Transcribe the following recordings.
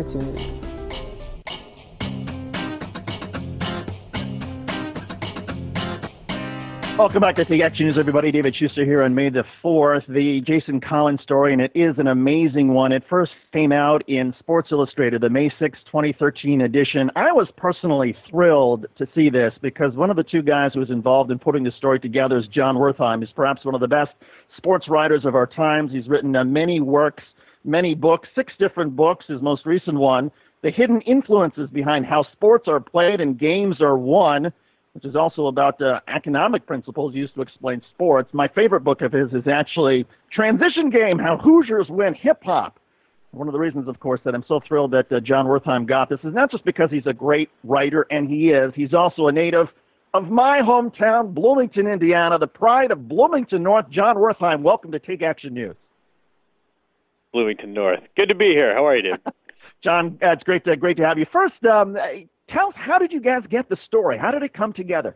opportunities. Welcome back to Take Action News, everybody. David Schuster here on May the 4th. The Jason Collins story, and it is an amazing one. It first came out in Sports Illustrated, the May 6, 2013 edition. I was personally thrilled to see this because one of the two guys who was involved in putting the story together is Jon Wertheim. He's perhaps one of the best sports writers of our times. He's written many works, many books, 6 different books, his most recent one, The Hidden Influences Behind How Sports Are Played and Games Are Won, which is also about economic principles used to explain sports. My favorite book of his is actually Transition Game, How Hoosiers Win Hip-Hop. One of the reasons, of course, that I'm so thrilled that Jon Wertheim got this is not just because he's a great writer, and he is. He's also a native of my hometown, Bloomington, Indiana, the pride of Bloomington North. Jon Wertheim, welcome to Take Action News. Bloomington North. Good to be here. How are you, dude? John, it's great to have you. First, tell us, how did you guys get the story? How did it come together?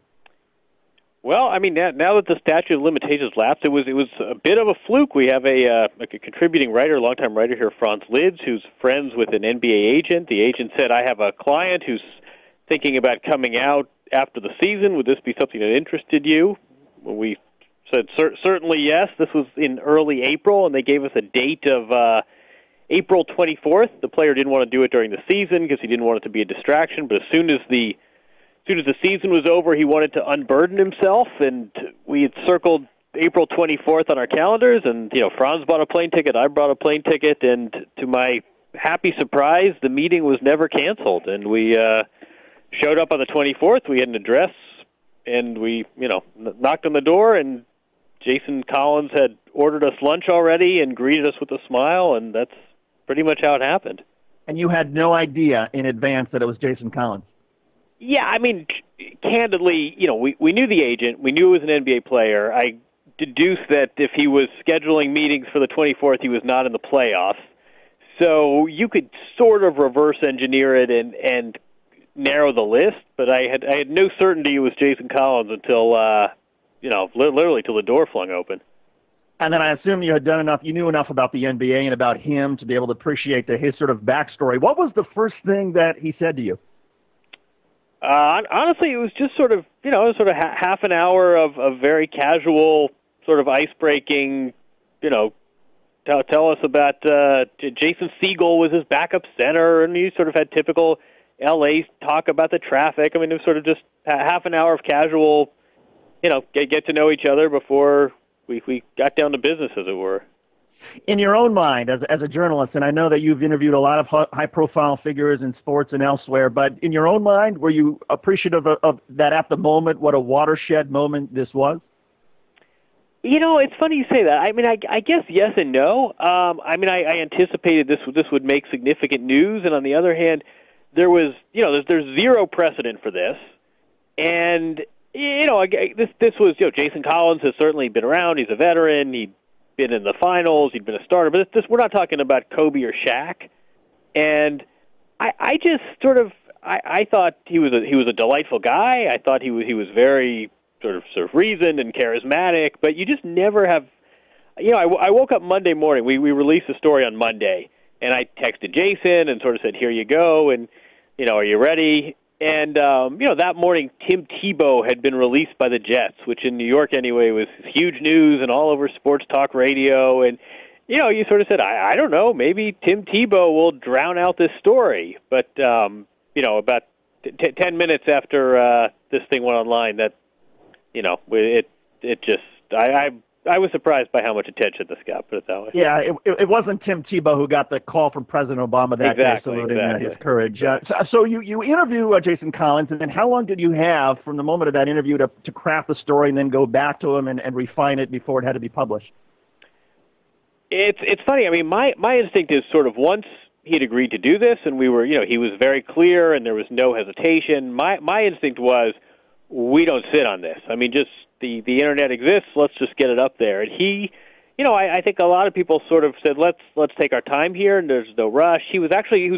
Well, I mean, now that the statute of limitations lapsed, it was a bit of a fluke. We have a contributing writer, longtime writer here, Franz Lids, who's friends with an NBA agent. The agent said, I have a client who's thinking about coming out after the season. Would this be something that interested you? Well, we said, certainly yes. This was in early April, and they gave us a date of April 24th. The player didn't want to do it during the season because he didn't want it to be a distraction, but as soon as the season was over, he wanted to unburden himself, and we had circled April 24th on our calendars, and Franz bought a plane ticket, I bought a plane ticket, and to my happy surprise, the meeting was never canceled, and we showed up on the 24th. We had an address, and we knocked on the door, and Jason Collins had ordered us lunch already and greeted us with a smile, and that's pretty much how it happened. And you had no idea in advance that it was Jason Collins? Yeah, I mean, candidly, we knew the agent. We knew he was an NBA player. I deduced that if he was scheduling meetings for the 24th, he was not in the playoffs. So you could sort of reverse engineer it and narrow the list, but I had no certainty it was Jason Collins until, literally till the door flung open. And then I assume you had done enough, you knew enough about the NBA and about him to be able to appreciate his sort of backstory. What was the first thing that he said to you? Honestly, it was just sort of half an hour of very casual, sort of ice-breaking, tell us about Jason Siegel was his backup center, and you sort of had typical L.A. talk about the traffic. I mean, it was sort of just half an hour of casual, get to know each other before we got down to business, as it were. In your own mind, as a journalist, and I know that you've interviewed a lot of high-profile figures in sports and elsewhere, but in your own mind, were you appreciative of that at the moment, what a watershed moment this was? It's funny you say that. I mean, I guess yes and no. I anticipated this would make significant news, and on the other hand, there's zero precedent for this, and this was Jason Collins has certainly been around. He's a veteran. He'd been in the finals. He'd been a starter. But we're not talking about Kobe or Shaq. And I just sort of I thought he was a delightful guy. I thought he was very sort of reasoned and charismatic. But you just never have. I woke up Monday morning. We released the story on Monday, and I texted Jason and sort of said, "Here you go," and are you ready? And, that morning, Tim Tebow had been released by the Jets, which in New York anyway was huge news and all over sports talk radio. And, you sort of said, I don't know, maybe Tim Tebow will drown out this story. But, about 10 minutes after this thing went online, that, it just, I was surprised by how much attention this got, put it that way. Yeah, it wasn't Tim Tebow who got the call from President Obama that day saluting his courage. So you interview Jason Collins, and then how long did you have from the moment of that interview to craft the story and then go back to him and refine it before it had to be published? It's funny. I mean, my instinct is sort of once he had agreed to do this, and we were, he was very clear, and there was no hesitation. My instinct was, we don't sit on this. I mean, just the internet exists. Let's just get it up there. And he, I think a lot of people sort of said, let's take our time here, and there's no rush. He was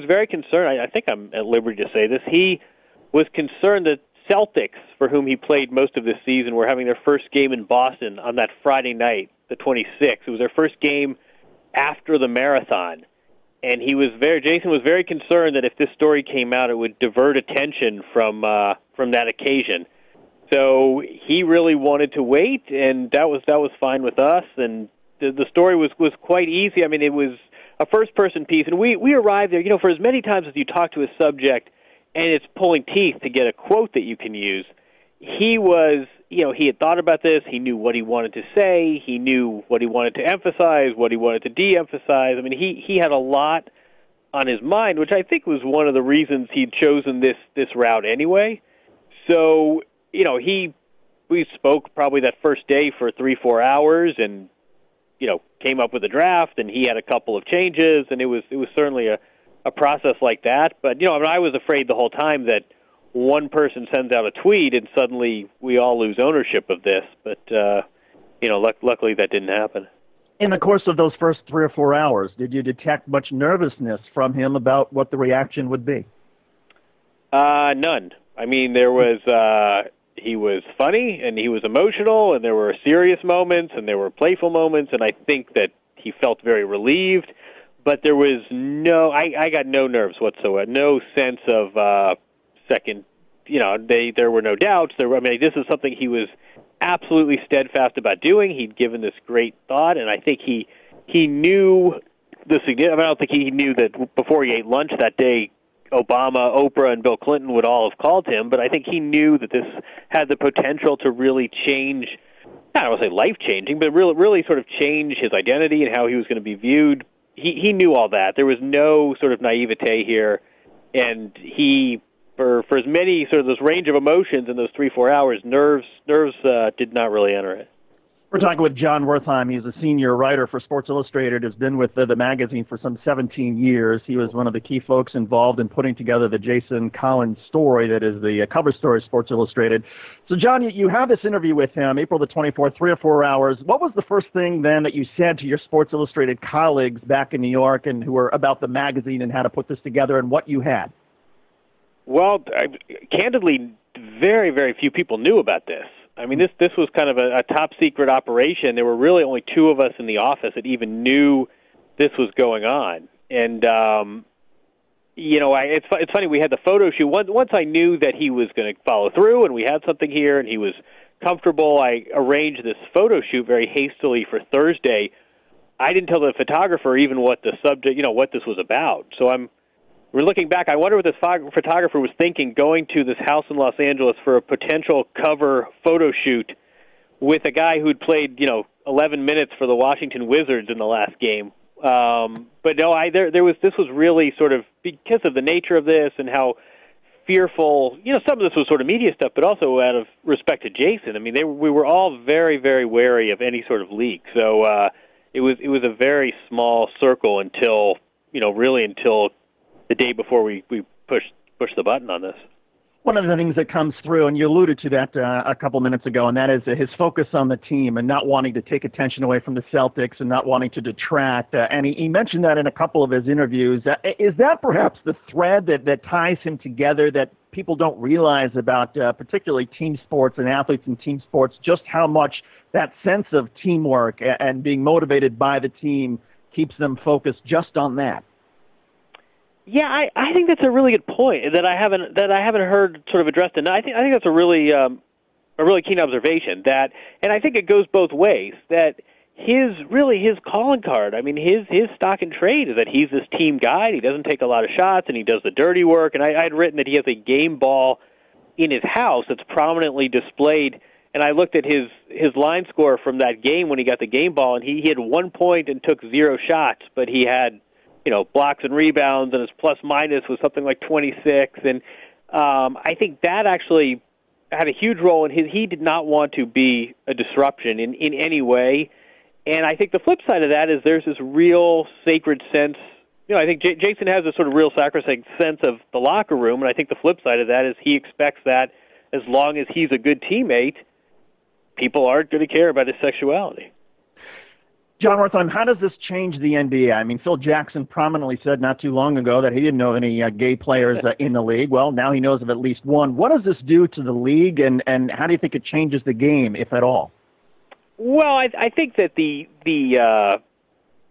very concerned. I think I'm at liberty to say this. He was concerned that Celtics, for whom he played most of this season, were having their first game in Boston on that Friday night, the 26th. It was their first game after the marathon. and Jason was very concerned that if this story came out, it would divert attention from that occasion. So he really wanted to wait, and that was fine with us. And the story was quite easy. I mean, it was a first-person piece, and we arrived there. For as many times as you talk to a subject, and it's pulling teeth to get a quote that you can use. He had thought about this. He knew what he wanted to say. He knew what he wanted to emphasize, what he wanted to de-emphasize. I mean, he had a lot on his mind, which I think was one of the reasons he'd chosen this route anyway. So, we spoke probably that first day for 3-4 hours, and came up with a draft, and he had a couple of changes, and it was certainly a process like that. But I was afraid the whole time that one person sends out a tweet and suddenly we all lose ownership of this. But luckily that didn't happen. In the course of those first 3 or 4 hours, did you detect much nervousness from him about what the reaction would be? None. I mean, there was he was funny and he was emotional, and there were serious moments and there were playful moments, and I think that he felt very relieved. But there was I got no nerves whatsoever, no sense of second. There were no doubts. This is something he was absolutely steadfast about doing. He'd given this great thought, and I think he knew the significance. I don't think he knew that before he ate lunch that day, Obama, Oprah, and Bill Clinton would all have called him, but I think he knew that this had the potential to really change, I don't want to say life-changing, but really sort of change his identity and how he was going to be viewed. He knew all that. There was no sort of naivete here, and he, for as many sort of this range of emotions in those 3-4 hours, nerves did not really enter it. We're talking with Jon Wertheim. He's a senior writer for Sports Illustrated, has been with the magazine for some 17 years. He was one of the key folks involved in putting together the Jason Collins story that is the cover story of Sports Illustrated. So, Jon, you have this interview with him, April the 24th, 3 or 4 hours. What was the first thing then that you said to your Sports Illustrated colleagues back in New York and who were about the magazine and how to put this together and what you had? Well, candidly, very, very few people knew about this. I mean, this was kind of a top-secret operation. There were really only 2 of us in the office that even knew this was going on. And, it's funny, we had the photo shoot. Once I knew that he was going to follow through and we had something here and he was comfortable, I arranged this photo shoot very hastily for Thursday. I didn't tell the photographer even what the subject, what this was about. So we're looking back. I wonder what this photographer was thinking going to this house in Los Angeles for a potential cover photo shoot with a guy who'd played, 11 minutes for the Washington Wizards in the last game. But no, this was really sort of because of the nature of this and how fearful, some of this was sort of media stuff, but also out of respect to Jason. I mean, we were all very, very wary of any sort of leak. So it was a very small circle until the day before we pushed the button on this. One of the things that comes through, and you alluded to that a couple minutes ago, and that is his focus on the team and not wanting to take attention away from the Celtics and not wanting to detract. And he mentioned that in a couple of his interviews. Is that perhaps the thread that ties him together that people don't realize about particularly team sports and athletes in team sports, just how much that sense of teamwork and being motivated by the team keeps them focused just on that? Yeah, I think that's a really good point that I haven't heard sort of addressed, and I think that's a really keen observation. And I think it goes both ways. That his calling card. I mean, his stock and trade is that he's this team guy. He doesn't take a lot of shots, and he does the dirty work. And I'd written that he has a game ball in his house that's prominently displayed. And I looked at his line score from that game when he got the game ball, and he had 1 point and took 0 shots, but he had blocks and rebounds, and his plus-minus was something like 26. And I think that actually had a huge role in he did not want to be a disruption in any way. And I think the flip side of that is there's this real sacred sense. I think Jason has this sort of real sacrosanct sense of the locker room, and I think the flip side of that is he expects that as long as he's a good teammate, people aren't going to care about his sexuality. Jon Wertheim, how does this change the NBA? I mean, Phil Jackson prominently said not too long ago that he didn't know of any gay players in the league. Well, now he knows of at least one. What does this do to the league, and how do you think it changes the game, if at all? Well, I think that the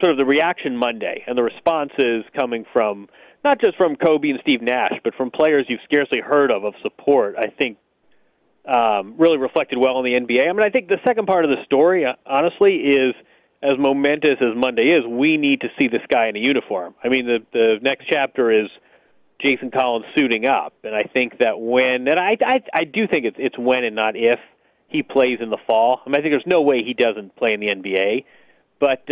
sort of the reaction Monday and the responses coming from not just from Kobe and Steve Nash, but from players you've scarcely heard of support, I think really reflected well in the NBA. I mean, I think the second part of the story, honestly, is as momentous as Monday is, we need to see this guy in a uniform. I mean, the next chapter is Jason Collins suiting up, and I think that when, and I do think it's when and not if he plays in the fall. I mean, I think there's no way he doesn't play in the NBA, but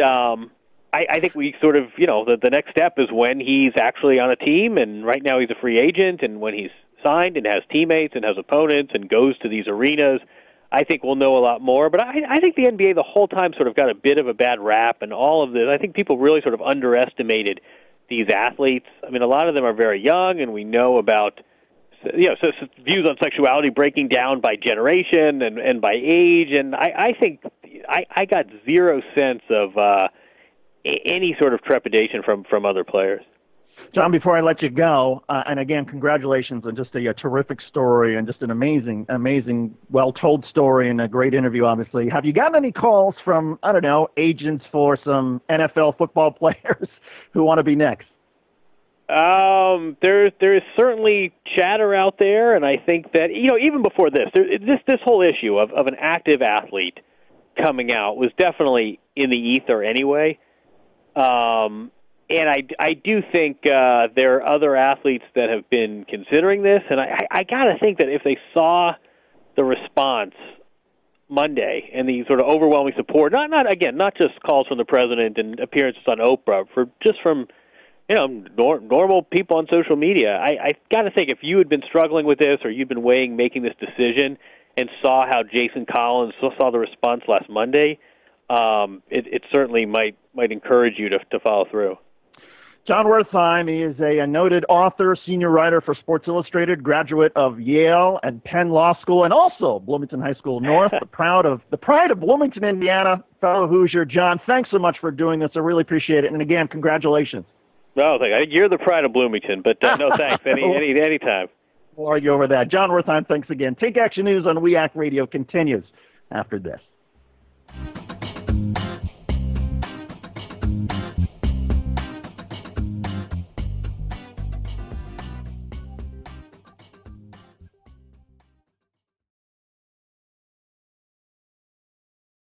I think we sort of, the next step is when he's actually on a team, and right now he's a free agent, and when he's signed and has teammates and has opponents and goes to these arenas, I think we'll know a lot more. But I think the NBA the whole time sort of got a bit of a bad rap, and all of this, I think people really sort of underestimated these athletes. I mean, a lot of them are very young, and we know about views on sexuality breaking down by generation and by age, and I think I got zero sense of any sort of trepidation from other players. Jon, before I let you go, and again, congratulations on just a terrific story and just an amazing, well-told story and a great interview, obviously. Have you gotten any calls from, I don't know, agents for some NFL football players who want to be next? There is certainly chatter out there, and I think that, even before this whole issue of an active athlete coming out was definitely in the ether anyway. And I do think there are other athletes that have been considering this, and I got to think that if they saw the response Monday and the sort of overwhelming support, not just calls from the president and appearances on Oprah, from normal people on social media, I got to think if you had been struggling with this or you'd been weighing making this decision and saw how Jason Collins saw the response last Monday, it certainly might encourage you to follow through. Jon Wertheim, he is a noted author, senior writer for Sports Illustrated, graduate of Yale and Penn Law School, and also Bloomington High School North, the pride of Bloomington, Indiana, fellow Hoosier. Jon, thanks so much for doing this. I really appreciate it. And again, congratulations. No, you're the pride of Bloomington, but no thanks. Anytime. We'll argue over that. Jon Wertheim, thanks again. Take Action News on WEAC Radio continues after this.